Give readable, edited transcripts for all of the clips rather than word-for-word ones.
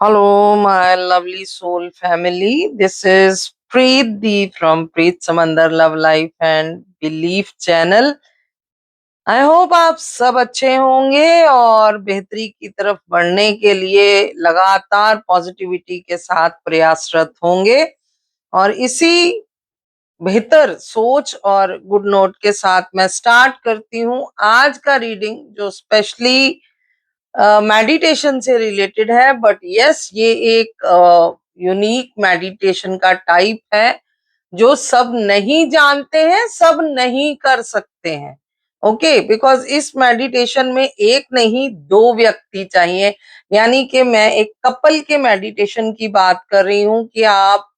Hello, my lovely soul family. This is Preet from Preet Samandar Love Life and Belief Channel. I hope आप सब अच्छे होंगे और बेहतरी की तरफ बढ़ने के लिए लगातार पॉजिटिविटी के साथ प्रयासरत होंगे और इसी बेहतर सोच और गुड नोट के साथ मैं स्टार्ट करती हूँ आज का रीडिंग, जो स्पेशली मेडिटेशन से रिलेटेड है। बट यस, ये एक यूनिक मेडिटेशन का टाइप है जो सब नहीं जानते हैं, सब नहीं कर सकते हैं। ओके, बिकॉज इस मेडिटेशन में एक नहीं दो व्यक्ति चाहिए। यानी कि मैं एक कपल के मेडिटेशन की बात कर रही हूँ कि आप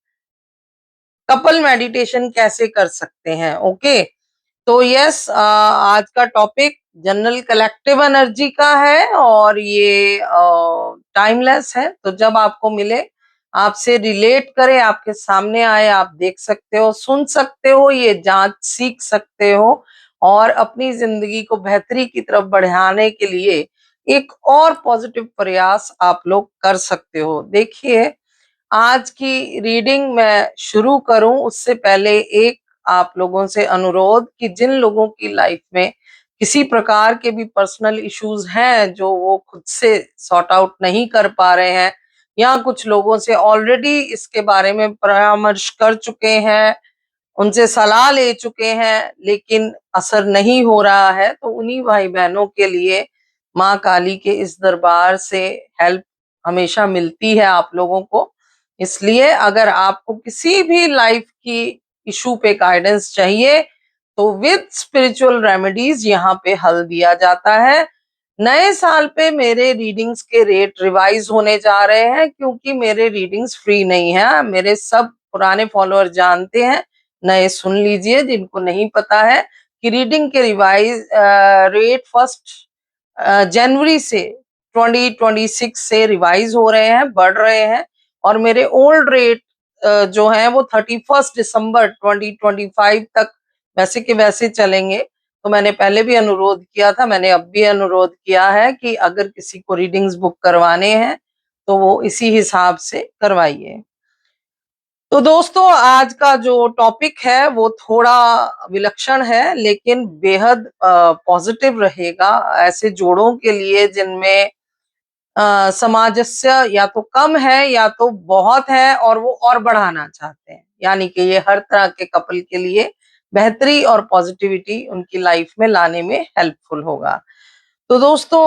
कपल मेडिटेशन कैसे कर सकते हैं। ओके, तो यस, आज का टॉपिक जनरल कलेक्टिव एनर्जी का है और ये टाइमलेस है। तो जब आपको मिले, आपसे रिलेट करे, आपके सामने आए, आप देख सकते हो, सुन सकते हो, ये जांच सीख सकते हो और अपनी जिंदगी को बेहतरी की तरफ बढ़ाने के लिए एक और पॉजिटिव प्रयास आप लोग कर सकते हो। देखिए, आज की रीडिंग मैं शुरू करूं उससे पहले एक आप लोगों से अनुरोध कि जिन लोगों की लाइफ में किसी प्रकार के भी पर्सनल इश्यूज हैं जो वो खुद से सॉर्ट आउट नहीं कर पा रहे हैं, या कुछ लोगों से ऑलरेडी इसके बारे में परामर्श कर चुके हैं, उनसे सलाह ले चुके हैं, लेकिन असर नहीं हो रहा है, तो उन्हीं भाई बहनों के लिए माँ काली के इस दरबार से हेल्प हमेशा मिलती है आप लोगों को। इसलिए अगर आपको किसी भी लाइफ की इशू पे गाइडेंस चाहिए तो विद स्पिरिचुअल रेमेडीज यहाँ पे हल दिया जाता है। नए साल पे मेरे रीडिंग्स के रेट रिवाइज होने जा रहे हैं क्योंकि मेरे रीडिंग्स फ्री नहीं है। मेरे सब पुराने फॉलोअर जानते हैं, नए सुन लीजिए जिनको नहीं पता है कि रीडिंग के रिवाइज रेट 1 जनवरी से 2026 से रिवाइज हो रहे हैं, बढ़ रहे हैं। और मेरे ओल्ड रेट जो हैं वो 31 दिसंबर 2025 तक वैसे के वैसे चलेंगे। तो मैंने पहले भी अनुरोध किया था, मैंने अब भी अनुरोध किया है कि अगर किसी को रीडिंग्स बुक करवाने हैं तो वो इसी हिसाब से करवाइए। तो दोस्तों, आज का जो टॉपिक है वो थोड़ा विलक्षण है लेकिन बेहद पॉजिटिव रहेगा ऐसे जोड़ों के लिए जिनमें सामंजस्य या तो कम है या तो बहुत है और वो और बढ़ाना चाहते हैं। यानी कि ये हर तरह के कपल के लिए बेहतरी और पॉजिटिविटी उनकी लाइफ में लाने में हेल्पफुल होगा। तो दोस्तों,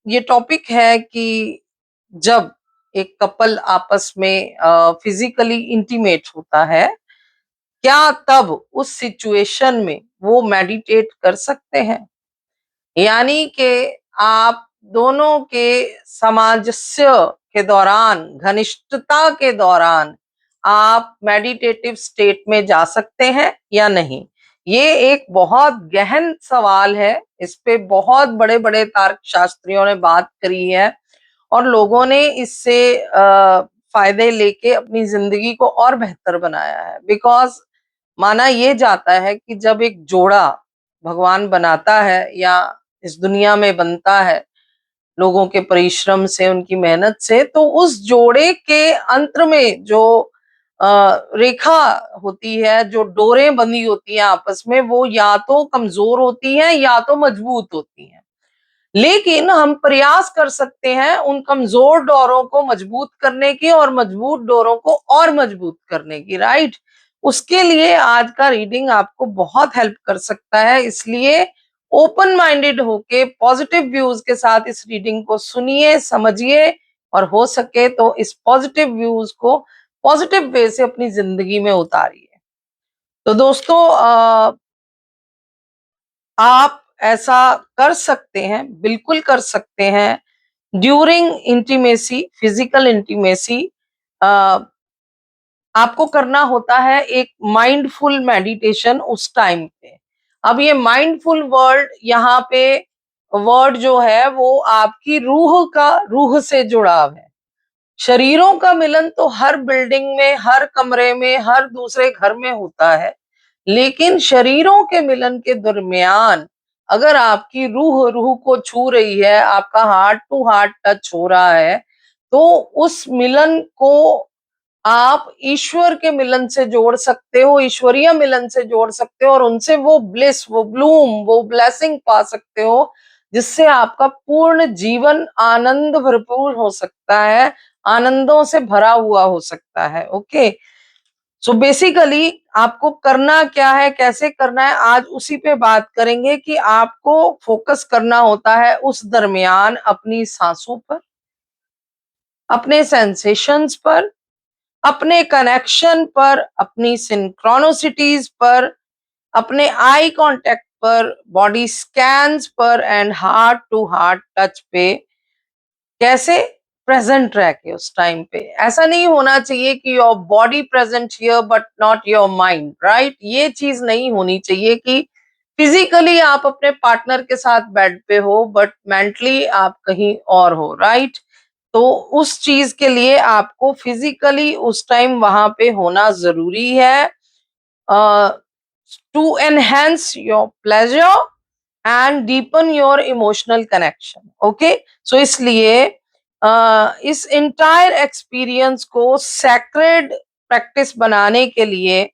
ये टॉपिक है कि जब एक कपल आपस में फिजिकली इंटीमेट होता है, क्या तब उस सिचुएशन में वो मेडिटेट कर सकते हैं? यानी कि आप दोनों के सामंजस्य के दौरान, घनिष्ठता के दौरान आप मेडिटेटिव स्टेट में जा सकते हैं या नहीं? ये एक बहुत गहन सवाल है। इस पे बहुत बड़े बड़े तार्क शास्त्रियों ने बात करी है और लोगों ने इससे फायदे लेके अपनी जिंदगी को और बेहतर बनाया है। बिकॉज माना ये जाता है कि जब एक जोड़ा भगवान बनाता है या इस दुनिया में बनता है लोगों के परिश्रम से, उनकी मेहनत से, तो उस जोड़े के अंतर में जो रेखा होती है, जो डोरें बंधी होती हैं आपस में, वो या तो कमजोर होती हैं या तो मजबूत होती हैं। लेकिन हम प्रयास कर सकते हैं उन कमजोर डोरों को मजबूत करने की और मजबूत डोरों को और मजबूत करने की, राइट? उसके लिए आज का रीडिंग आपको बहुत हेल्प कर सकता है। इसलिए ओपन माइंडेड होके पॉजिटिव व्यूज के साथ इस रीडिंग को सुनिए, समझिए और हो सके तो इस पॉजिटिव व्यूज को पॉजिटिव वे से अपनी जिंदगी में उतारिए। तो दोस्तों, आप ऐसा कर सकते हैं, बिल्कुल कर सकते हैं। ड्यूरिंग इंटीमेसी, फिजिकल इंटीमेसी, आपको करना होता है एक माइंडफुल मेडिटेशन उस टाइम पे। अब ये माइंडफुल वर्ड यहाँ पे वर्ड जो है वो आपकी रूह से जुड़ाव है। शरीरों का मिलन तो हर बिल्डिंग में, हर कमरे में, हर दूसरे घर में होता है, लेकिन शरीरों के मिलन के दरमियान अगर आपकी रूह रूह को छू रही है, आपका हार्ट टू हार्ट टच हो रहा है, तो उस मिलन को आप ईश्वर के मिलन से जोड़ सकते हो, ईश्वरीय मिलन से जोड़ सकते हो और उनसे वो ब्लिस, वो ब्लूम, वो ब्लेसिंग पा सकते हो, जिससे आपका पूर्ण जीवन आनंद भरपूर हो सकता है, आनंदों से भरा हुआ हो सकता है। ओके, सो बेसिकली आपको करना क्या है, कैसे करना है, आज उसी पे बात करेंगे कि आपको फोकस करना होता है उस दरमियान अपनी सांसों पर, अपने सेंसेशंस पर, अपने कनेक्शन पर, अपनी सिंक्रोनोसिटीज पर, अपने आई कांटेक्ट पर, बॉडी स्कैन्स पर and heart to heart touch पे कैसे प्रेजेंट रह के उस टाइम पे। ऐसा नहीं होना चाहिए कि your body present here but not your mind, right. ये चीज नहीं होनी चाहिए कि फिजिकली आप अपने पार्टनर के साथ बेड पे हो बट मेंटली आप कहीं और हो, राइट। तो उस चीज के लिए आपको फिजिकली उस टाइम वहां पे होना जरूरी है, to enhance your pleasure and deepen your emotional connection. Okay, so इसलिए इस इंटायर एक्सपीरियंस को सैक्रेड प्रैक्टिस बनाने के लिए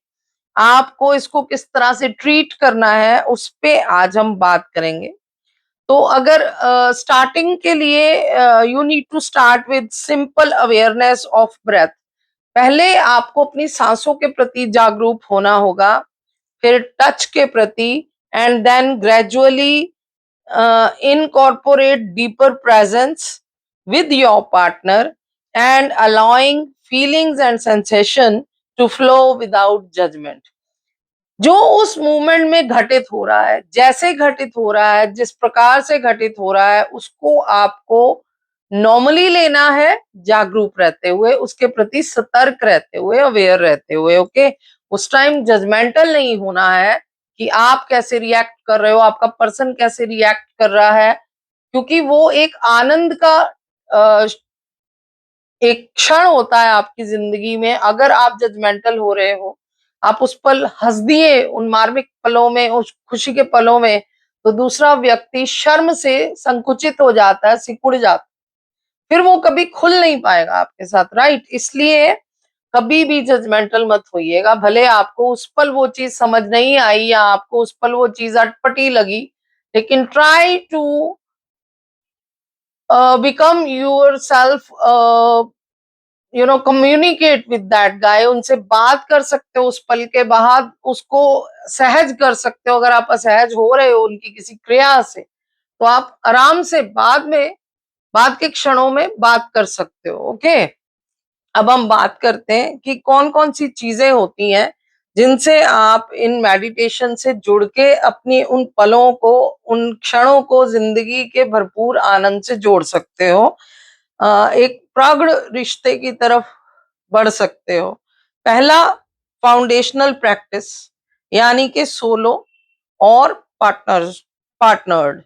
आपको इसको किस तरह से ट्रीट करना है उस पे आज हम बात करेंगे। तो अगर स्टार्टिंग के लिए you need to start with simple awareness of breath. पहले आपको अपनी सांसों के प्रति जागरूक होना होगा, फिर टच के प्रति, and then gradually incorporate deeper presence with your partner and allowing feelings and sensation to flow without judgment। जो उस मूवमेंट में घटित हो रहा है, जैसे घटित हो रहा है, जिस प्रकार से घटित हो रहा है, उसको आपको नॉर्मली लेना है, जागरूक रहते हुए, उसके प्रति सतर्क रहते हुए, अवेयर रहते हुए। ओके, उस टाइम जजमेंटल नहीं होना है कि आप कैसे रिएक्ट कर रहे हो, आपका पर्सन कैसे रिएक्ट कर रहा है, क्योंकि वो एक आनंद का एक क्षण होता है आपकी जिंदगी में। अगर आप जजमेंटल हो रहे हो, आप उस पल हंस दिए उन मार्मिक पलों में, उस खुशी के पलों में, तो दूसरा व्यक्ति शर्म से संकुचित हो जाता है, सिकुड़ जाता है, फिर वो कभी खुल नहीं पाएगा आपके साथ, राइट। इसलिए कभी भी जजमेंटल मत होइएगा, भले आपको उस पल वो चीज समझ नहीं आई या आपको उस पल वो चीज अटपटी लगी, लेकिन try to become yourself, communicate with that guy. उनसे बात कर सकते हो उस पल के बाद, उसको सहज कर सकते हो। अगर आप असहज हो रहे हो उनकी किसी क्रिया से, तो आप आराम से बाद के क्षणों में बात कर सकते हो। ओके, अब हम बात करते हैं कि कौन कौन सी चीजें होती हैं जिनसे आप इन मेडिटेशन से जुड़ के अपनी उन पलों को, उन क्षणों को जिंदगी के भरपूर आनंद से जोड़ सकते हो, एक प्रगाढ़ रिश्ते की तरफ बढ़ सकते हो। पहला, फाउंडेशनल प्रैक्टिस, यानी कि सोलो और पार्टनर्ड।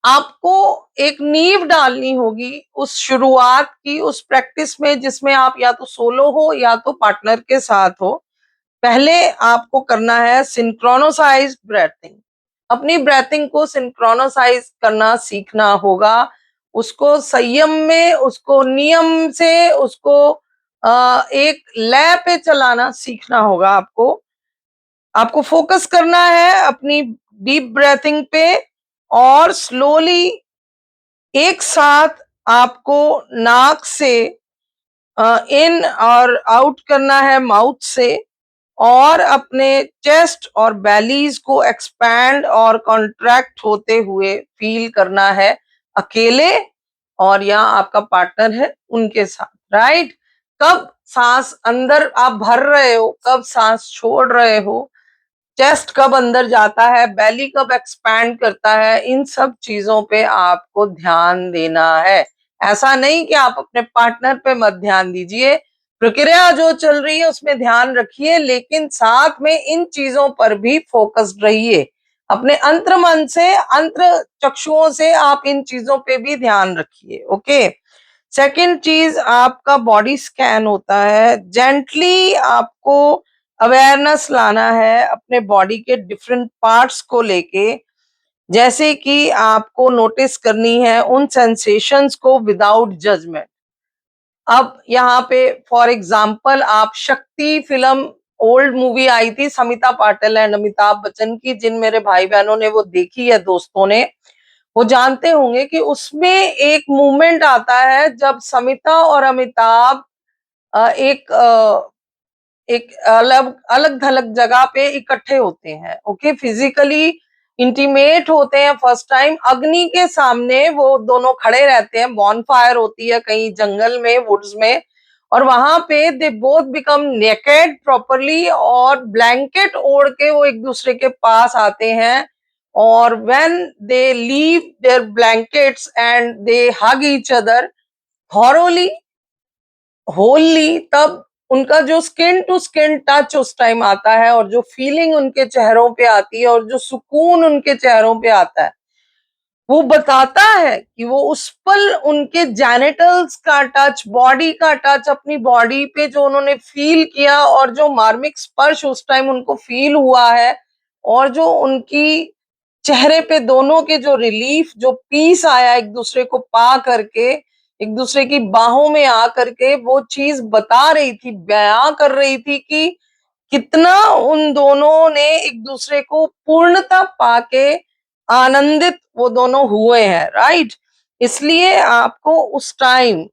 आपको एक नींव डालनी होगी उस शुरुआत की, उस प्रैक्टिस में, जिसमें आप या तो सोलो हो या तो पार्टनर के साथ हो। पहले आपको करना है सिंक्रोनोसाइज ब्रेथिंग। अपनी ब्रेथिंग को सिंक्रोनोसाइज करना सीखना होगा, उसको संयम में, उसको नियम से, उसको एक लय पे चलाना सीखना होगा। आपको फोकस करना है अपनी डीप ब्रेथिंग पे, और स्लोली एक साथ आपको नाक से इन और आउट करना है माउथ से, और अपने चेस्ट और बैलीज को एक्सपैंड और कॉन्ट्रैक्ट होते हुए फील करना है, अकेले और या आपका पार्टनर है उनके साथ, राइट। कब सांस अंदर आप भर रहे हो, कब सांस छोड़ रहे हो, चेस्ट कब अंदर जाता है, बेली कब एक्सपैंड करता है, इन सब चीजों पे आपको ध्यान देना है। ऐसा नहीं कि आप अपने पार्टनर पे मत ध्यान दीजिए, प्रक्रिया जो चल रही है उसमें ध्यान रखिए, लेकिन साथ में इन चीजों पर भी फोकस्ड रहिए। अपने अंतर मन से, अंतर चक्षुओं से आप इन चीजों पे भी ध्यान रखिए। ओके, सेकंड चीज, आपका बॉडी स्कैन होता है। जेंटली आपको अवेयरनेस लाना है अपने बॉडी के डिफरेंट पार्ट्स को लेके, जैसे कि आपको नोटिस करनी है उन सेंसेशंस को विदाउट जजमेंट। अब यहाँ पे फॉर एग्जाम्पल आप शक्ति फिल्म, ओल्ड मूवी आई थी समिता पाटिल एंड अमिताभ बच्चन की, जिन मेरे भाई बहनों ने वो देखी है, दोस्तों ने, वो जानते होंगे कि उसमें एक मूवमेंट आता है जब समिता और अमिताभ एक अलग अलग थलग जगह पे इकट्ठे होते हैं, ओके, फिजिकली इंटीमेट होते हैं फर्स्ट टाइम, अग्नि के सामने वो दोनों खड़े रहते हैं, बॉनफायर होती है कहीं जंगल में, वुड्स में, और वहां पे they both become naked properly, और ब्लैंकेट ओढ़ के वो एक दूसरे के पास आते हैं, और when they leave their blankets and they hug each other thoroughly, wholly, तब उनका जो स्किन टू स्किन टच उस टाइम आता है, और जो फीलिंग उनके चेहरों पे आती है, और जो सुकून उनके चेहरों पे आता है, वो बताता है कि वो उस पल उनके जेनिटल्स का टच, बॉडी का टच, अपनी बॉडी पे जो उन्होंने फील किया, और जो मार्मिक स्पर्श उस टाइम उनको फील हुआ है, और जो उनकी चेहरे पे दोनों के जो रिलीफ, जो पीस आया एक दूसरे को पा करके, एक दूसरे की बाहों में आ करके, वो चीज बता रही थी, बयां कर रही थी कि कितना उन दोनों ने एक दूसरे को पूर्णता पाके आनंदित वो दोनों हुए हैं, राइट। इसलिए आपको उस टाइम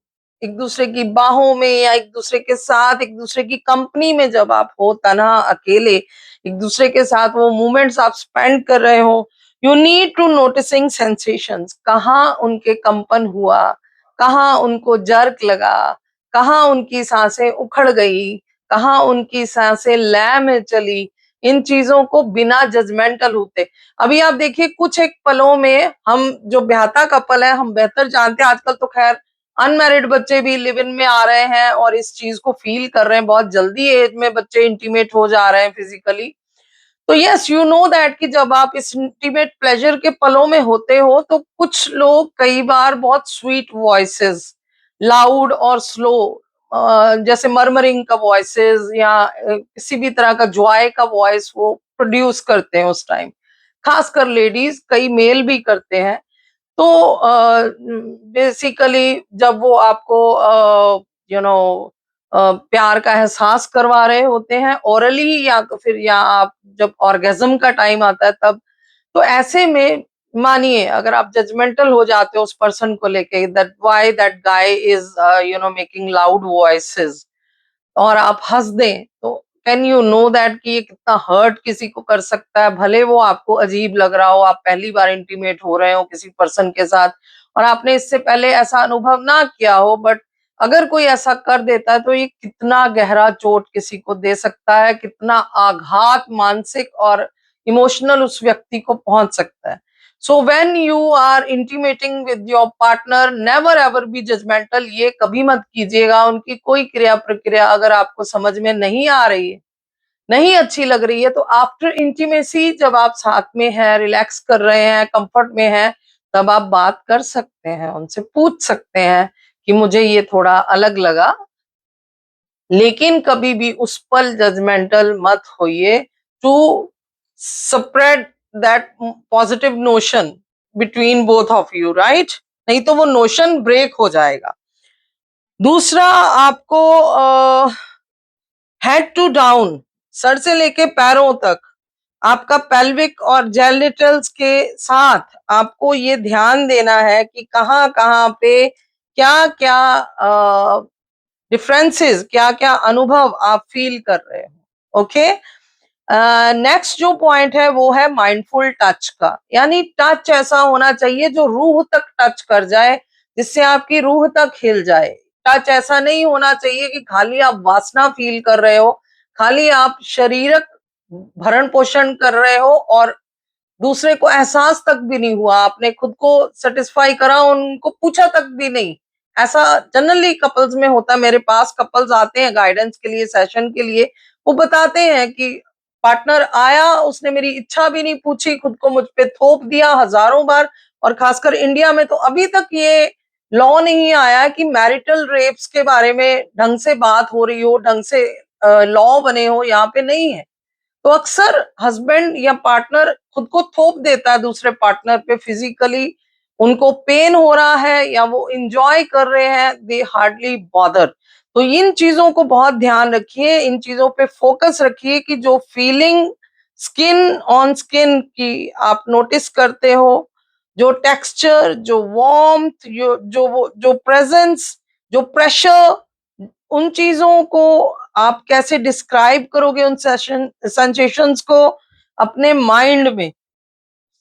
एक दूसरे की बाहों में, या एक दूसरे के साथ, एक दूसरे की कंपनी में जब आप हो, तन्हा अकेले एक दूसरे के साथ वो मोमेंट्स आप स्पेंड कर रहे हो, you need to noticing sensations, कहाँ उनके कंपन हुआ, कहाँ उनको जर्क लगा, कहाँ उनकी सांसें उखड़ गई, कहाँ उनकी सांसें लय में चली, इन चीजों को बिना जजमेंटल होते। अभी आप देखिए कुछ एक पलों में, हम जो ब्याहता कपल है हम बेहतर जानते हैं, आजकल तो खैर अनमैरिड बच्चे भी लिव इन में आ रहे हैं और इस चीज को फील कर रहे हैं, बहुत जल्दी एज में बच्चे इंटीमेट हो जा रहे हैं फिजिकली। तो यस, यू नो दैट कि जब आप इस इंटीमेट प्लेजर के पलों में होते हो, तो कुछ लोग कई बार बहुत स्वीट वॉइसेस, लाउड और स्लो, जैसे मरमरिंग का वॉइसेस, या किसी भी तरह का जॉय का वॉइस वो प्रोड्यूस करते हैं उस टाइम, खासकर लेडीज, कई मेल भी करते हैं। तो बेसिकली जब वो आपको यू नो प्यार का एहसास करवा रहे होते हैं ओरली, या तो फिर, या आप जब ऑर्गेज्म का टाइम आता है तब, तो ऐसे में मानिए अगर आप जजमेंटल हो जाते हो उस पर्सन को लेके, that why that guy is making loud voices, और आप हंस दें, तो कैन यू नो दैट कि ये कितना हर्ट किसी को कर सकता है। भले वो आपको अजीब लग रहा हो, आप पहली बार इंटीमेट हो रहे हो किसी पर्सन के साथ और आपने इससे पहले ऐसा अनुभव ना किया हो, बट अगर कोई ऐसा कर देता है तो ये कितना गहरा चोट किसी को दे सकता है, कितना आघात मानसिक और इमोशनल उस व्यक्ति को पहुंच सकता है। So when you are intimating with your partner, never ever be judgemental, ये कभी मत कीजिएगा। उनकी कोई क्रिया प्रक्रिया अगर आपको समझ में नहीं आ रही है, नहीं अच्छी लग रही है, तो आफ्टर इंटीमेसी जब आप साथ में हैं, रिलैक्स कर रहे हैं, कंफर्ट में हैं, तब आप बात कर सकते हैं, उनसे पूछ सकते हैं कि मुझे ये थोड़ा अलग लगा, लेकिन कभी भी उस पल जजमेंटल मत होइए, to spread that positive notion between both of you, right, नहीं तो वो नोशन ब्रेक हो जाएगा। दूसरा, आपको हेड टू डाउन, सर से लेके पैरों तक, आपका पेल्विक और जेनिटल्स के साथ आपको ये ध्यान देना है कि कहाँ कहाँ पे क्या क्या डिफरेंसेस, क्या क्या अनुभव आप फील कर रहे हो, ओके। नेक्स्ट जो पॉइंट है वो है माइंडफुल टच का, यानी टच ऐसा होना चाहिए जो रूह तक टच कर जाए, जिससे आपकी रूह तक हिल जाए। टच ऐसा नहीं होना चाहिए कि खाली आप वासना फील कर रहे हो, खाली आप शारीरिक भरण पोषण कर रहे हो और दूसरे को एहसास तक भी नहीं हुआ, आपने खुद को सेटिस्फाई करा, उनको पूछा तक भी नहीं। ऐसा जनरली कपल्स में होता है, मेरे पास कपल्स आते हैं गाइडेंस के लिए, सेशन के लिए, वो बताते हैं कि पार्टनर आया, उसने मेरी इच्छा भी नहीं पूछी, खुद को मुझ पे थोप दिया हजारों बार। और खासकर इंडिया में तो अभी तक ये लॉ नहीं आया कि मैरिटल रेप्स के बारे में ढंग से बात हो रही हो, ढंग से लॉ बने हो, यहाँ पे नहीं है। तो अक्सर हस्बैंड या पार्टनर खुद को थोप देता है दूसरे पार्टनर पे फिजिकली, उनको पेन हो रहा है या वो इंजॉय कर रहे हैं, दे हार्डली बॉदर। तो इन चीजों को बहुत ध्यान रखिए, इन चीजों पे फोकस रखिए कि जो फीलिंग स्किन ऑन स्किन की आप नोटिस करते हो, जो टेक्सचर, जो वार्मथ, जो प्रेजेंस, जो प्रेशर, उन चीजों को आप कैसे डिस्क्राइब करोगे, उन सेंसेशंस को अपने माइंड में,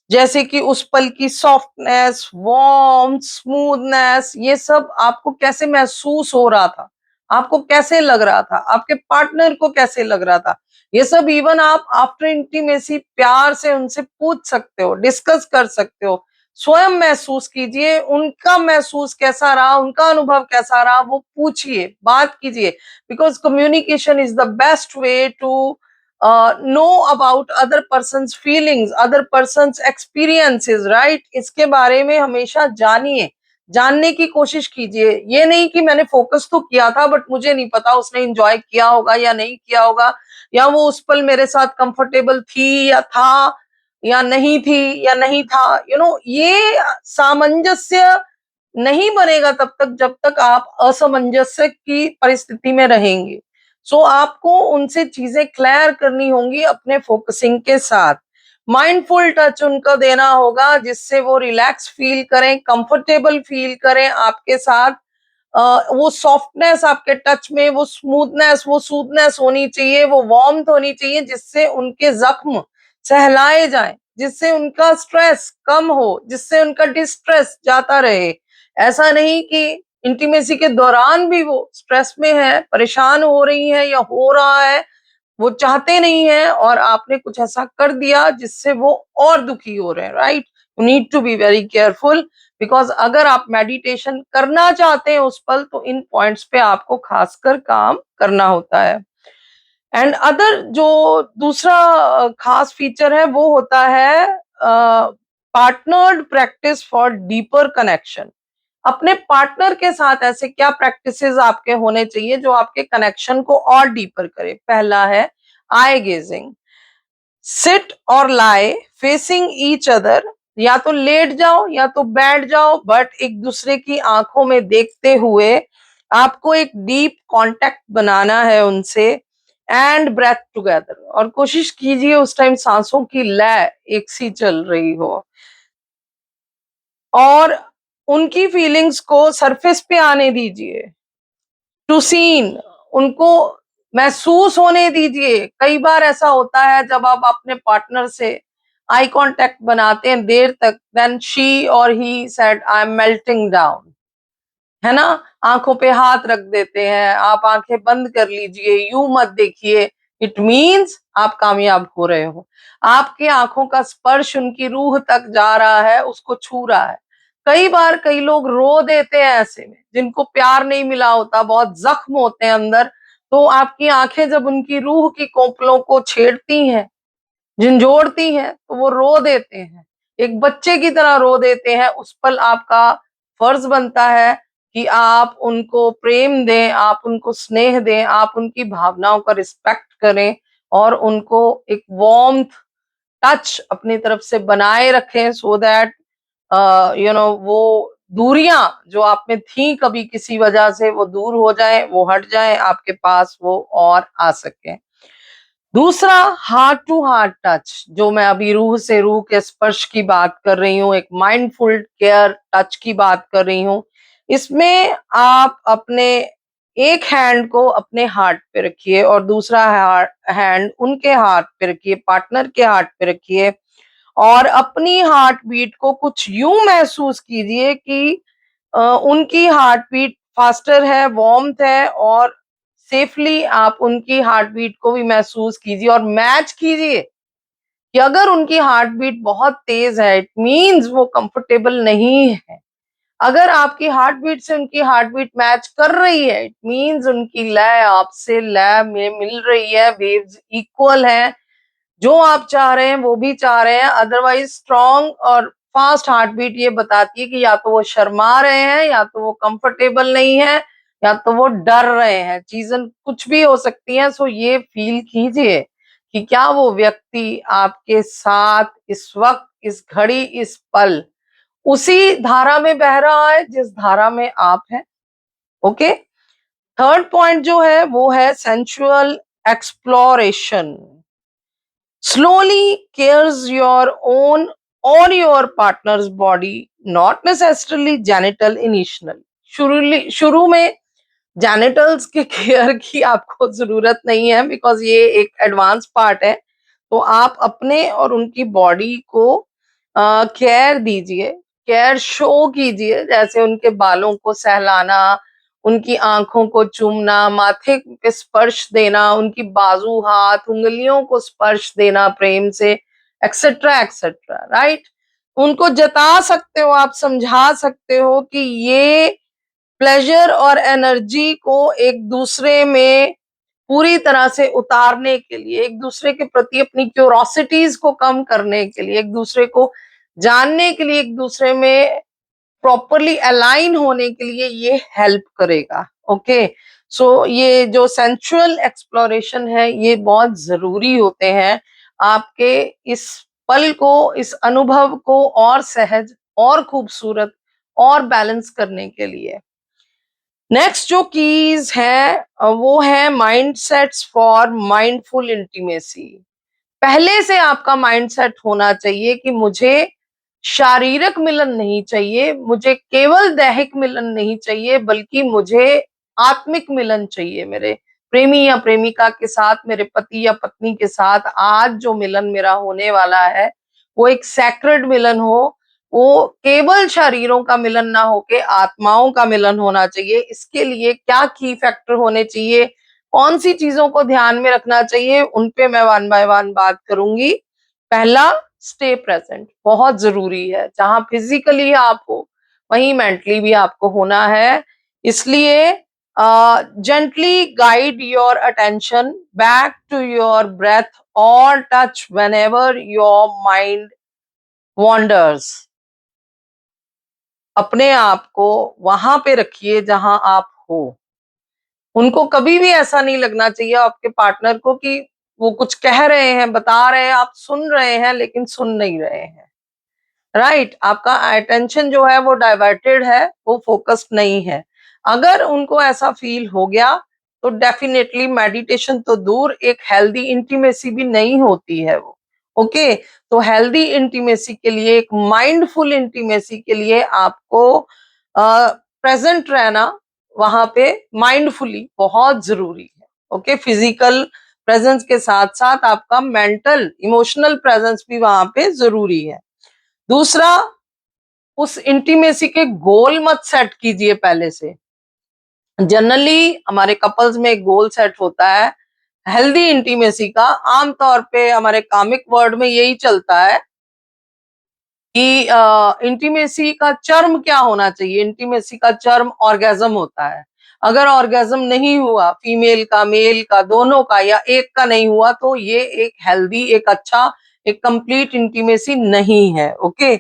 जैसे कि उस पल की सॉफ्टनेस, वार्म, स्मूथनेस, ये सब आपको कैसे महसूस हो रहा था, आपको कैसे लग रहा था, आपके पार्टनर को कैसे लग रहा था, ये सब इवन आप आफ्टर इंटीमेसी प्यार से उनसे पूछ सकते हो, डिस्कस कर सकते हो। स्वयं महसूस कीजिए, उनका महसूस कैसा रहा, उनका अनुभव कैसा रहा, वो पूछिए, बात कीजिए, because communication is the best way to know about other person's feelings, other person's experiences, right? इसके बारे में हमेशा जानिए, जानने की कोशिश कीजिए। ये नहीं कि मैंने फोकस तो किया था बट मुझे नहीं पता उसने एंजॉय किया होगा या नहीं किया होगा, या वो उस पल मेरे साथ कंफर्टेबल थी या था, या नहीं थी या नहीं था, ये सामंजस्य नहीं बनेगा तब तक जब तक आप असमंजस्य की परिस्थिति में रहेंगे। सो आपको उनसे चीजें क्लियर करनी होंगी अपने फोकसिंग के साथ। माइंडफुल टच उनको देना होगा जिससे वो रिलैक्स फील करें, कंफर्टेबल फील करें आपके साथ। वो सॉफ्टनेस आपके टच में, वो स्मूथनेस, वो सूदनेस होनी चाहिए, वो वार्मथ होनी चाहिए जिससे उनके जख्म सहलाए जाएं, जिससे उनका स्ट्रेस कम हो, जिससे उनका डिस्ट्रेस जाता रहे। ऐसा नहीं कि इंटीमेसी के दौरान भी वो स्ट्रेस में है, परेशान हो रही है या हो रहा है, वो चाहते नहीं है और आपने कुछ ऐसा कर दिया जिससे वो और दुखी हो रहे हैं, right? You need to be very careful, because अगर आप मेडिटेशन करना चाहते हैं उस पल, तो इन पॉइंट्स पे आपको खासकर काम करना होता है। एंड अदर जो दूसरा खास फीचर है वो होता है partnered practice for deeper connection. अपने पार्टनर के साथ ऐसे क्या प्रैक्टिसेस आपके होने चाहिए जो आपके कनेक्शन को और डीपर करे। पहला है आई गेजिंग। सिट और लाई फेसिंग ईच अदर, या तो लेट जाओ या तो बैठ जाओ, बट एक दूसरे की आंखों में देखते हुए आपको एक डीप कांटेक्ट बनाना है उनसे। एंड ब्रेथ टुगेदर, और कोशिश कीजिए उस टाइम सांसों की लय एक सी चल रही हो और उनकी फीलिंग्स को सरफेस पे आने दीजिए, टू सीन, उनको महसूस होने दीजिए। कई बार ऐसा होता है जब आप अपने पार्टनर से आई कांटेक्ट बनाते हैं देर तक, देन शी और he said I am melting down, है ना? आंखों पे हाथ रख देते हैं, आप आंखें बंद कर लीजिए, यूं मत देखिए, इट मीन्स आप कामयाब हो रहे हो। आपके आंखों का स्पर्श उनकी रूह तक जा रहा है, उसको छू रहा है। कई बार कई लोग रो देते हैं ऐसे में, जिनको प्यार नहीं मिला होता, बहुत जख्म होते हैं अंदर, तो आपकी आंखें जब उनकी रूह की कोपलों को छेड़ती हैं, झंझोड़ती हैं, तो वो रो देते हैं, एक बच्चे की तरह रो देते हैं। उस पल आपका फर्ज बनता है कि आप उनको प्रेम दें, आप उनको स्नेह दें, आप उनकी भावनाओं का रिस्पेक्ट करें और उनको एक वार्मथ टच अपनी तरफ से बनाए रखें, सो दैट वो दूरियां जो आप में थी कभी किसी वजह से, वो दूर हो जाए, वो हट जाए, आपके पास वो और आ सके। दूसरा, हार्ट टू हार्ट टच, जो मैं अभी रूह से रूह के स्पर्श की बात कर रही हूँ, एक माइंडफुल केयर टच की बात कर रही हूँ। इसमें आप अपने एक हैंड को अपने हार्ट पे रखिए और दूसरा हैंड उनके हार्ट पे रखिए, पार्टनर के हार्ट पे रखिए, और अपनी हार्ट बीट को कुछ यूं महसूस कीजिए कि उनकी हार्ट बीट फास्टर है, वार्मथ है, और सेफली आप उनकी हार्ट बीट को भी महसूस कीजिए और मैच कीजिए कि अगर उनकी हार्ट बीट बहुत तेज है, इट मीन्स वो कंफर्टेबल नहीं है। अगर आपकी हार्ट बीट से उनकी हार्ट बीट मैच कर रही है, इट मीन्स उनकी लय आपसे लय में मिल रही है, वेव्स इक्वल हैं, जो आप चाह रहे हैं वो भी चाह रहे हैं। अदरवाइज स्ट्रॉन्ग और फास्ट हार्ट बीट ये बताती है कि या तो वो शर्मा रहे हैं, या तो वो कंफर्टेबल नहीं है, या तो वो डर रहे हैं। चीजें कुछ भी हो सकती हैं। सो ये फील कीजिए कि क्या वो व्यक्ति आपके साथ इस वक्त, इस घड़ी, इस पल उसी धारा में बह रहा है जिस धारा में आप हैं। ओके, थर्ड पॉइंट जो है वो है sensual exploration. Slowly cares your own or your partner's body, not necessarily genital initially. शुरू में जेनिटल्स के केयर की आपको जरूरत नहीं है, बिकॉज ये एक एडवांस पार्ट है। तो आप अपने और उनकी बॉडी को केयर दीजिए, केयर शो कीजिए, जैसे उनके बालों को सहलाना, उनकी आंखों को चूमना, माथे पे स्पर्श देना, उनकी बाजू, हाथ, उंगलियों को स्पर्श देना प्रेम से, एक्सेट्रा एक्सेट्रा, राइट। उनको जता सकते हो, आप समझा सकते हो कि ये प्लेजर और एनर्जी को एक दूसरे में पूरी तरह से उतारने के लिए, एक दूसरे के प्रति अपनी क्यूरोसिटीज को कम करने के लिए, एक दूसरे को जानने के लिए, एक दूसरे में प्रॉपरली अलाइन होने के लिए ये हेल्प करेगा। ओके, सो ये जो सेंसुअल एक्सप्लोरेशन है ये बहुत जरूरी होते हैं आपके इस पल को, इस अनुभव को और सहज और खूबसूरत और बैलेंस करने के लिए। नेक्स्ट जो कीज है वो है माइंडसेट्स फॉर माइंडफुल इंटीमेसी। पहले से आपका माइंडसेट होना चाहिए कि मुझे शारीरिक मिलन नहीं चाहिए, मुझे केवल दैहिक मिलन नहीं चाहिए, बल्कि मुझे आत्मिक मिलन चाहिए। मेरे प्रेमी या प्रेमिका के साथ, मेरे पति या पत्नी के साथ आज जो मिलन मेरा होने वाला है वो एक सैक्रेड मिलन हो, वो केवल शरीरों का मिलन ना होके आत्माओं का मिलन होना चाहिए। इसके लिए क्या की फैक्टर होने चाहिए, कौन सी चीजों को ध्यान में रखना चाहिए, उनपे मैं वन बाय वन बात करूंगी। पहला, स्टे प्रेजेंट बहुत जरूरी है। जहां फिजिकली आप हो वहीं मेंटली भी आपको होना है। इसलिए gently guide your attention back to your breath और touch whenever your mind wanders. अपने आप को वहां पे रखिए जहां आप हो। उनको कभी भी ऐसा नहीं लगना चाहिए आपके पार्टनर को कि वो कुछ कह रहे हैं, बता रहे हैं, आप सुन रहे हैं लेकिन सुन नहीं रहे हैं, राइट। आपका अटेंशन जो है वो डाइवर्टेड है, वो फोकस्ड नहीं है। अगर उनको ऐसा फील हो गया तो डेफिनेटली मेडिटेशन तो दूर, एक हेल्दी इंटीमेसी भी नहीं होती है वो। ओके, तो हेल्दी इंटीमेसी के लिए, एक माइंडफुल इंटीमेसी के लिए आपको प्रेजेंट रहना वहां पे माइंडफुली बहुत जरूरी है। ओके, फिजिकल प्रेजेंस के साथ साथ आपका मेंटल इमोशनल प्रेजेंस भी वहां पे जरूरी है। दूसरा, उस इंटीमेसी के गोल मत सेट कीजिए पहले से। जनरली हमारे कपल्स में एक गोल सेट होता है हेल्दी इंटीमेसी का। आमतौर पे हमारे कामिक वर्ड में यही चलता है कि इंटीमेसी का चर्म क्या होना चाहिए। इंटीमेसी का चर्म ऑर्गेजम होता है। अगर ऑर्गेजम नहीं हुआ, फीमेल का, मेल का, दोनों का या एक का नहीं हुआ, तो ये एक हेल्दी, एक अच्छा, एक कंप्लीट इंटीमेसी नहीं है। ओके,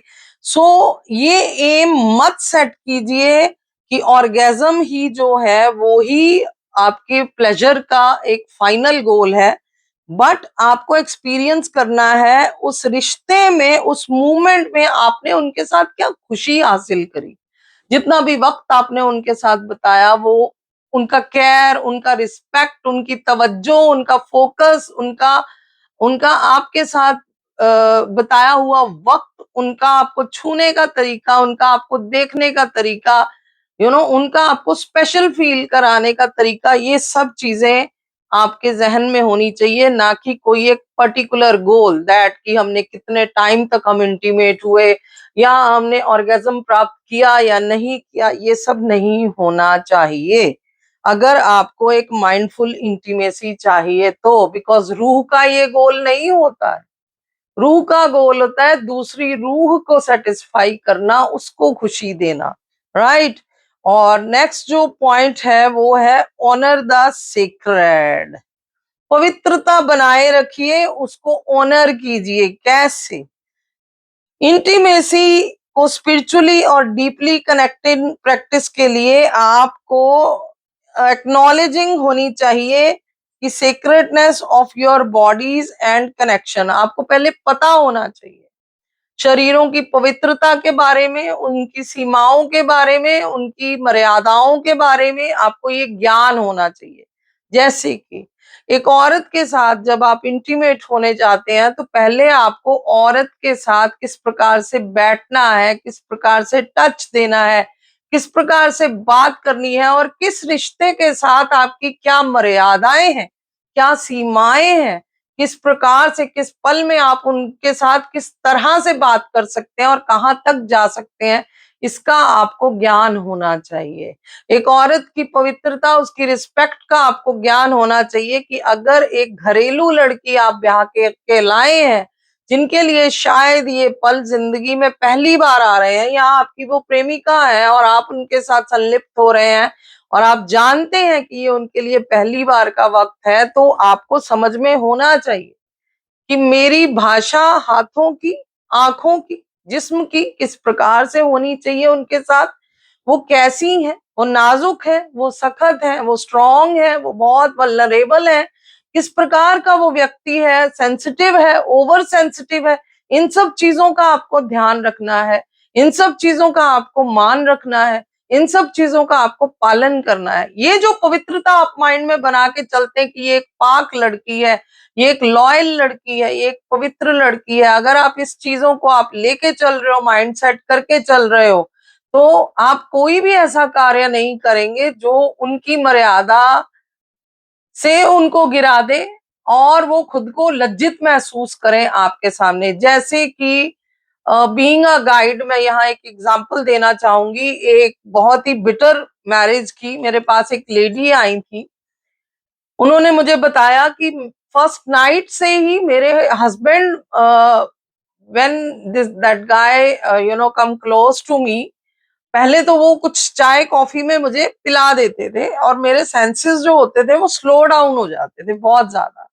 सो ये एम मत सेट कीजिए कि ऑर्गेजम ही जो है वो ही आपके प्लेजर का एक फाइनल गोल है। बट आपको एक्सपीरियंस करना है उस रिश्ते में, उस मूवमेंट में आपने उनके साथ क्या खुशी हासिल करी, जितना भी वक्त आपने उनके साथ बताया, वो उनका केयर, उनका रिस्पेक्ट, उनकी तवज्जो, उनका फोकस, उनका उनका आपके साथ बताया हुआ वक्त, उनका आपको छूने का तरीका, उनका आपको देखने का तरीका, उनका आपको स्पेशल फील कराने का तरीका, ये सब चीजें आपके जहन में होनी चाहिए। ना कि कोई एक पर्टिकुलर गोल दैट कि हमने कितने टाइम तक हम इंटीमेट हुए या हमने ऑर्गेजम प्राप्त किया या नहीं किया, ये सब नहीं होना चाहिए। अगर आपको एक माइंडफुल इंटीमेसी चाहिए तो, बिकॉज रूह का ये गोल नहीं होता है। रूह का गोल होता है दूसरी रूह को सेटिस्फाई करना, उसको खुशी देना, राइट। और नेक्स्ट जो पॉइंट है वो है ऑनर द सीक्रेट। पवित्रता बनाए रखिए, उसको ऑनर कीजिए। कैसे? इंटीमेसी को स्पिरिचुअली और डीपली कनेक्टेड प्रैक्टिस के लिए आपको एक्नॉलेजिंग होनी चाहिए कि sacredness of your bodies and connection आपको पहले पता होना चाहिए। शरीरों की पवित्रता के बारे में, उनकी सीमाओं के बारे में, उनकी मर्यादाओं के बारे में आपको ये ज्ञान होना चाहिए। जैसे कि एक औरत के साथ जब आप इंटीमेट होने जाते हैं तो पहले आपको औरत के साथ किस प्रकार से बैठना है, किस प्रकार से टच देना है, किस प्रकार से बात करनी है और किस रिश्ते के साथ आपकी क्या मर्यादाएं हैं, क्या सीमाएं हैं, किस प्रकार से किस पल में आप उनके साथ किस तरह से बात कर सकते हैं और कहाँ तक जा सकते हैं, इसका आपको ज्ञान होना चाहिए। एक औरत की पवित्रता, उसकी रिस्पेक्ट का आपको ज्ञान होना चाहिए कि अगर एक घरेलू लड़की आप ब्याह के लाए हैं, जिनके लिए शायद ये पल जिंदगी में पहली बार आ रहे हैं, या आपकी वो प्रेमिका है और आप उनके साथ संलिप्त हो रहे हैं और आप जानते हैं कि ये उनके लिए पहली बार का वक्त है, तो आपको समझ में होना चाहिए कि मेरी भाषा हाथों की, आंखों की, जिस्म की किस प्रकार से होनी चाहिए उनके साथ। वो कैसी है, वो नाजुक है, वो सख्त है, वो स्ट्रांग है, वो बहुत वल्नरेबल है, किस प्रकार का वो व्यक्ति है, सेंसिटिव है, ओवर सेंसिटिव है। इन सब चीजों का आपको ध्यान रखना है, इन सब चीजों का आपको मान रखना है, इन सब चीजों का आपको पालन करना है। ये जो पवित्रता आप माइंड में बना के चलते हैं कि ये एक पाक लड़की है, ये एक लॉयल लड़की है, ये एक पवित्र लड़की है, अगर आप इस चीजों को आप लेके चल रहे हो, माइंड सेट करके चल रहे हो, तो आप कोई भी ऐसा कार्य नहीं करेंगे जो उनकी मर्यादा से उनको गिरा दे और वो खुद को लज्जित महसूस करें आपके सामने। जैसे कि बीइंग अ गाइड, मैं यहाँ एक एग्जांपल देना चाहूंगी। एक बहुत ही बिटर मैरिज की मेरे पास एक लेडी आई थी। उन्होंने मुझे बताया कि फर्स्ट नाइट से ही मेरे husband, when this that guy come close to me, पहले तो वो कुछ चाय कॉफी में मुझे पिला देते थे और मेरे सेंसेस जो होते थे वो स्लो डाउन हो जाते थे बहुत ज्यादा।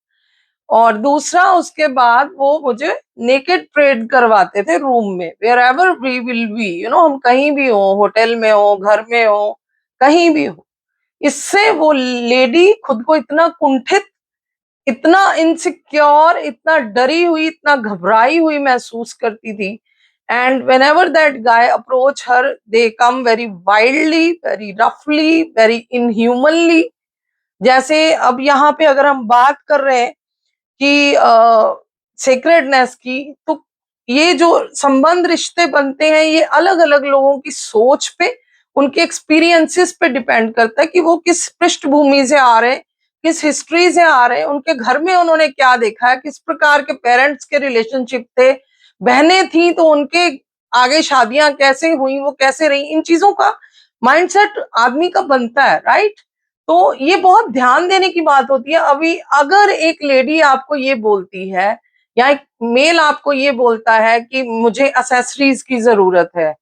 और दूसरा, उसके बाद वो मुझे नेकेड प्रेड करवाते थे रूम में, wherever we will be, हम कहीं भी हो, होटल में हो, घर में हो, कहीं भी हो। इससे वो लेडी खुद को इतना कुंठित, इतना इनसिक्योर, इतना डरी हुई, इतना घबराई हुई महसूस करती थी। And when ever that guy approach her, they come very wildly, very रफली, वेरी इनह्यूमनली। जैसे अब यहाँ पे अगर हम बात कर रहे हैं कि सेक्रेडनेस की, तो ये जो संबंध रिश्ते बनते हैं, ये अलग अलग लोगों की सोच पे, उनके एक्सपीरियंसेस पे डिपेंड करता है कि वो किस पृष्ठभूमि से आ रहे हैं, किस हिस्ट्री से आ रहे हैं, उनके घर में उन्होंने क्या देखा है, किस प्रकार के पेरेंट्स के रिलेशनशिप थे, बहनें थी तो उनके आगे शादियां कैसे हुई, वो कैसे रही। इन चीजों का माइंडसेट आदमी का बनता है, राइट। तो ये बहुत ध्यान देने की बात होती है। अभी अगर एक लेडी आपको ये बोलती है या एक मेल आपको ये बोलता है कि मुझे एसेसरीज की जरूरत है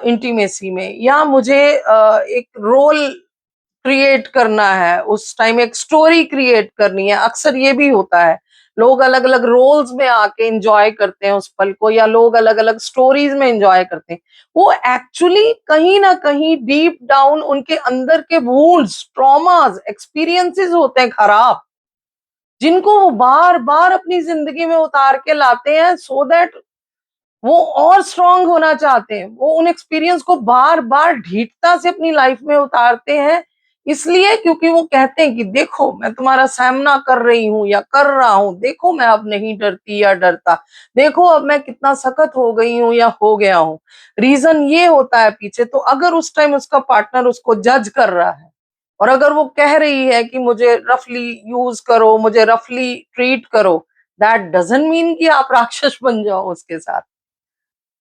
इंटीमेसी में, या मुझे एक रोल क्रिएट करना है, उस टाइम एक स्टोरी क्रिएट करनी है, अक्सर ये भी होता है, लोग अलग अलग रोल्स में आके एंजॉय करते हैं उस पल को, या लोग अलग अलग स्टोरीज में एंजॉय करते हैं। वो एक्चुअली कहीं ना कहीं डीप डाउन उनके अंदर के वुंड्स, ट्रॉमास, एक्सपीरियंसेस होते हैं खराब, जिनको वो बार बार अपनी जिंदगी में उतार के लाते हैं, सो दैट वो और स्ट्रांग होना चाहते हैं। वो उन एक्सपीरियंस को बार बार ढीठता से अपनी लाइफ में उतारते हैं, इसलिए क्योंकि वो कहते हैं कि देखो मैं तुम्हारा सामना कर रही हूं या कर रहा हूं, देखो मैं अब नहीं डरती या डरता, देखो अब मैं कितना सख्त हो गई हूं या हो गया हूं। रीजन ये होता है पीछे। तो अगर उस टाइम उसका पार्टनर उसको जज कर रहा है और अगर वो कह रही है कि मुझे रफली यूज करो, मुझे रफली ट्रीट करो, दैट डजंट मीन कि आप राक्षस बन जाओ उसके साथ।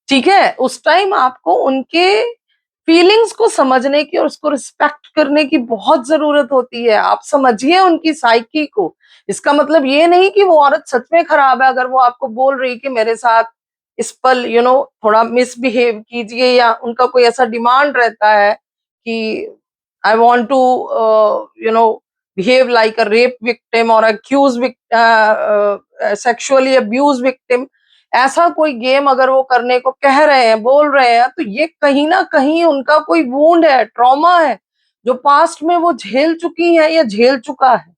ठीक है, उस टाइम आपको उनके फीलिंग्स को समझने की और उसको रिस्पेक्ट करने की बहुत जरूरत होती है। आप समझिए उनकी साइकी को। इसका मतलब ये नहीं कि वो औरत सच में खराब है अगर वो आपको बोल रही कि मेरे साथ इस पल थोड़ा मिसबिहेव कीजिए, या उनका कोई ऐसा डिमांड रहता है कि I want to behave like a rape victim और अक्यूज सेक्सुअली अब्यूज विक्टिम। ऐसा कोई गेम अगर वो करने को कह रहे हैं, बोल रहे हैं, तो ये कहीं ना कहीं उनका कोई वूंड है, ट्रॉमा है, जो पास्ट में वो झेल चुकी है या झेल चुका है।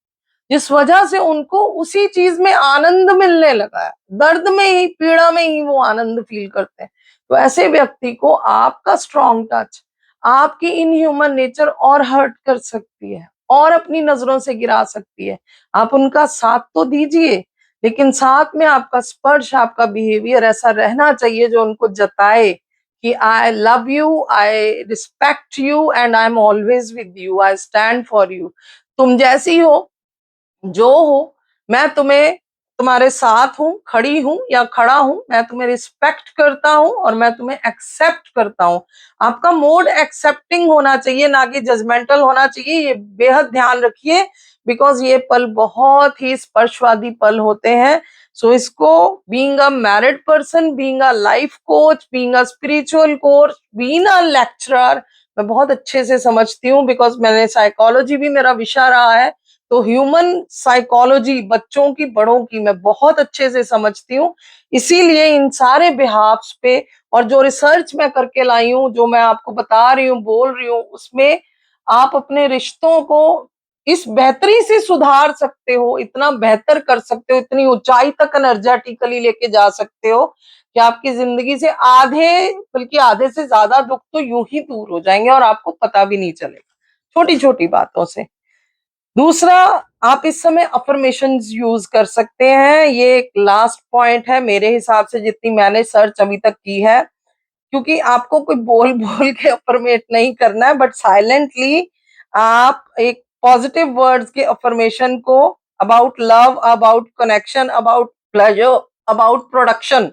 जिस वजह से उनको उसी चीज में आनंद मिलने लगा है, दर्द में ही, पीड़ा में ही वो आनंद फील करते हैं। तो ऐसे व्यक्ति को आपका स्ट्रॉन्ग टच, आपकी इनह्यूमन नेचर और हर्ट कर सकती है और अपनी नजरों से गिरा सकती है। आप उनका साथ तो दीजिए, लेकिन साथ में आपका स्पर्श, आपका बिहेवियर ऐसा रहना चाहिए जो उनको जताए कि I love you, I respect you and I am always with you, I stand for you. तुम जैसी हो, जो हो, मैं तुम्हें, तुम्हारे साथ हूं, खड़ी हूं या खड़ा हूं, मैं तुम्हें रिस्पेक्ट करता हूं और मैं तुम्हें एक्सेप्ट करता हूं। आपका मोड एक्सेप्टिंग होना चाहिए, ना कि जजमेंटल होना चाहिए। ये बेहद ध्यान रखिए, बिकॉज ये पल बहुत ही स्पर्शवादी पल होते हैं। सो इसको being a married person, being a life coach, being a spiritual coach, being a lecturer, मैं बहुत अच्छे से समझती हूँ, बिकॉज मैंने साइकोलॉजी भी मेरा विषय रहा है। तो ह्यूमन साइकोलॉजी, बच्चों की, बड़ों की, मैं बहुत अच्छे से समझती हूँ। इसीलिए इन सारे बिहाफ्स पे, और जो रिसर्च मैं करके लाई हूँ, जो मैं आपको बता रही हूँ, बोल रही हूँ, उसमें आप अपने रिश्तों को इस बेहतरी से सुधार सकते हो, इतना बेहतर कर सकते हो, इतनी ऊंचाई तक एनर्जेटिकली लेके जा सकते हो कि आपकी जिंदगी से आधे, बल्कि आधे से ज्यादा दुख तो यूं ही दूर हो जाएंगे और आपको पता भी नहीं चलेगा, छोटी छोटी बातों से। दूसरा, आप इस समय अफर्मेशंस यूज कर सकते हैं। ये एक लास्ट पॉइंट है मेरे हिसाब से, जितनी मैंने सर्च अभी तक की है, क्योंकि आपको कोई बोल बोल के अफर्मेट नहीं करना है, बट साइलेंटली आप एक पॉजिटिव वर्ड्स के अफर्मेशन को about love, about connection, about pleasure, about production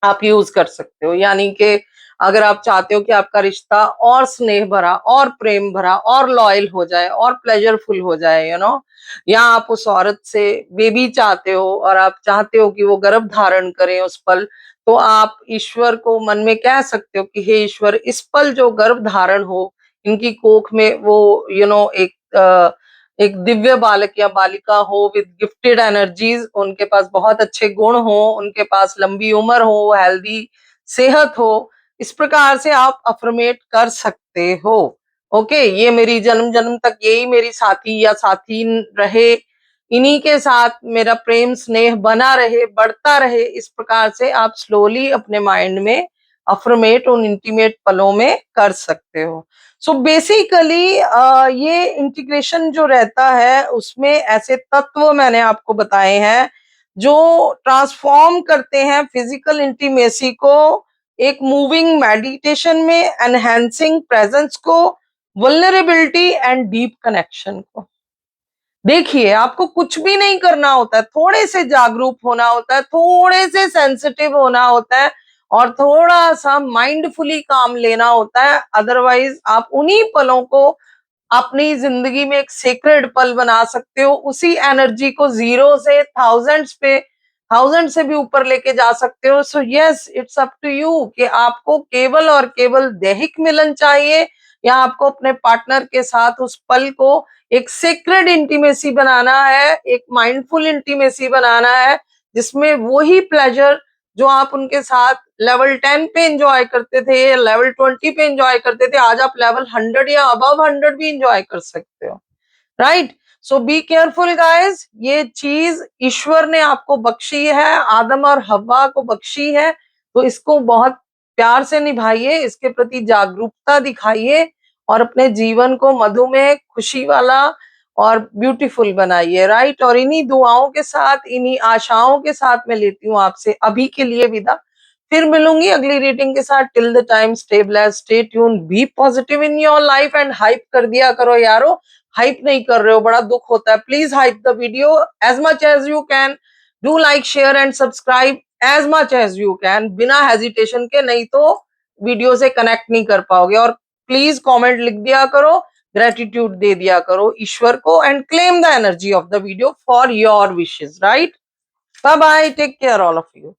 आप यूज कर सकते हो। यानी कि अगर आप चाहते हो कि आपका रिश्ता और स्नेह भरा और प्रेम भरा और लॉयल हो जाए और प्लेजरफुल हो जाए, या आप उस औरत से बेबी चाहते हो और आप चाहते हो कि वो गर्भ धारण करें उस पल, तो आप ईश्वर को मन में कह सकते हो कि हे ईश्वर, इस पल जो गर्भ धारण हो, इनकी कोख में वो एक दिव्य बालक या बालिका हो विद गिफ्टेड एनर्जीज, उनके पास बहुत अच्छे गुण हो, उनके पास लंबी उम्र हो, हेल्दी सेहत हो, इस प्रकार से आप अफर्मेट कर सकते हो। ओके, ये मेरी जन्म जन्म तक यही मेरी साथी या साथी रहे, इन्हीं के साथ मेरा प्रेम स्नेह बना रहे, बढ़ता रहे, इस प्रकार से आप स्लोली अपने माइंड में अफर्मेट उन इंटीमेट पलों में कर सकते हो। सो बेसिकली ये इंटीग्रेशन जो रहता है, उसमें ऐसे तत्व मैंने आपको बताए हैं जो ट्रांसफॉर्म करते हैं फिजिकल इंटीमेसी को एक मूविंग मेडिटेशन में, एनहेंसिंग प्रेजेंस को, वल्नरेबिलिटी एंड डीप कनेक्शन को। देखिए, आपको कुछ भी नहीं करना होता है, थोड़े से जागरूक होना होता है, थोड़े से सेंसिटिव होना होता है और थोड़ा सा माइंडफुली काम लेना होता है। अदरवाइज आप उन्हीं पलों को अपनी जिंदगी में एक सेक्रेड पल बना सकते हो, उसी एनर्जी को जीरो से थाउजेंड्स पे, थाउजेंड से भी ऊपर लेके जा सकते हो। So yes, it's up to you कि आपको केवल और केवल दैहिक मिलन चाहिए, या आपको अपने पार्टनर के साथ उस पल को एक सेक्रेड इंटीमेसी बनाना है, एक माइंडफुल इंटीमेसी बनाना है, जिसमें वही प्लेजर जो आप उनके साथ लेवल 10 पे एंजॉय करते थे, लेवल 20 पे एंजॉय करते थे, आज आप लेवल 100 या अबव 100 भी एंजॉय कर सकते हो। Right? So be careful guys, ये चीज ईश्वर ने आपको बख्शी है, आदम और हवा को बख्शी है, तो इसको बहुत प्यार से निभाइए, इसके प्रति जागरूकता दिखाइए और अपने जीवन को मधुमेह, खुशी वाला और ब्यूटीफुल बनाइए। राइट? और इन्हीं दुआओं के साथ, इन्हीं आशाओं के साथ मैं लेती हूँ आपसे अभी के लिए विदा। फिर मिलूंगी अगली रीडिंग के साथ। Till the time, stay blessed, stay tune, be positive in your life and hype कर दिया करो यारो। हाइप नहीं कर रहे हो, बड़ा दुख होता है। Please hype the video as much as you can, do like, share and subscribe as much as you can, बिना हेजिटेशन के, नहीं तो वीडियो से कनेक्ट नहीं कर पाओगे। और प्लीज कमेंट लिख दिया करो, ग्रेटिट्यूड दे दिया करो ईश्वर को, and claim the energy of the video for your wishes. Right? Bye bye, take care all of you.